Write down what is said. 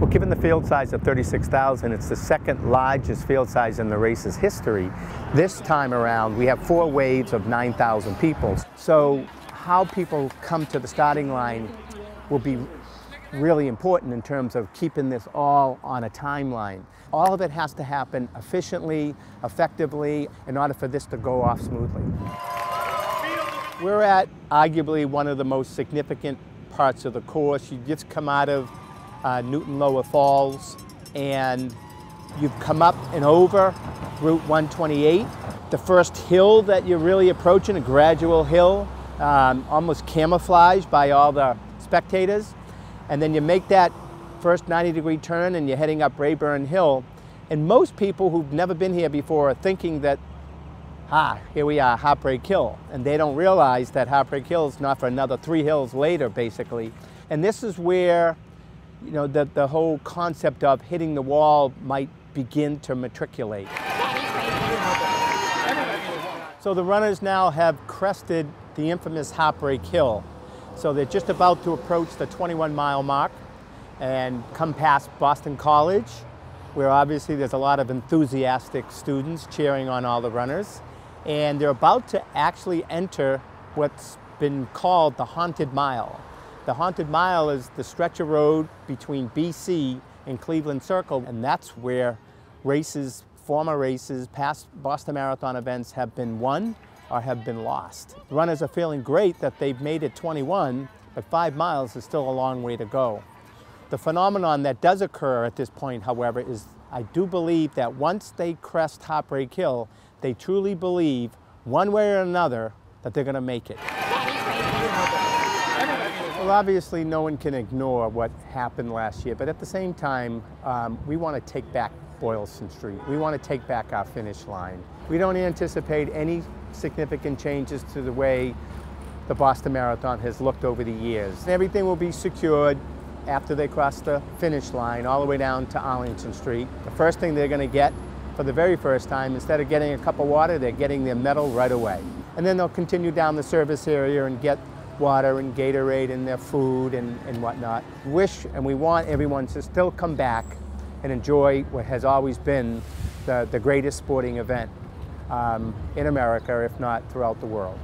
Well, given the field size of 36,000, it's the second largest field size in the race's history. This time around, we have 4 waves of 9,000 people. So how people come to the starting line will be really important in terms of keeping this all on a timeline. All of it has to happen efficiently, effectively, in order for this to go off smoothly. We're at arguably one of the most significant parts of the course. You just come out of Newton Lower Falls, and you've come up and over Route 128. The first hill that you're really approaching, a gradual hill, almost camouflaged by all the spectators. And then you make that first 90-degree turn and you're heading up Rayburn Hill. And most people who've never been here before are thinking that, here we are, Heartbreak Hill. And they don't realize that Heartbreak Hill is not for another 3 hills later, basically. And this is where, you know, the whole concept of hitting the wall might begin to matriculate. So the runners now have crested the infamous Heartbreak Hill. So they're just about to approach the 21-mile mark and come past Boston College, where obviously there's a lot of enthusiastic students cheering on all the runners. And they're about to actually enter what's been called the Haunted Mile. The Haunted Mile is the stretch of road between BC and Cleveland Circle, and that's where races, former races, past Boston Marathon events have been won or have been lost. The runners are feeling great that they've made it 21, but 5 miles is still a long way to go. The phenomenon that does occur at this point, however, is I do believe that once they crest Heartbreak Hill, they truly believe, one way or another, that they're going to make it. Well, obviously, no one can ignore what happened last year, but at the same time, we want to take back Boylston Street. We want to take back our finish line. We don't anticipate any significant changes to the way the Boston Marathon has looked over the years. Everything will be secured after they cross the finish line all the way down to Arlington Street. The first thing they're going to get for the very first time, instead of getting a cup of water, they're getting their medal right away. And then they'll continue down the service area and get water and Gatorade and their food and whatnot. Wish and we want everyone to still come back and enjoy what has always been the greatest sporting event in America, if not throughout the world.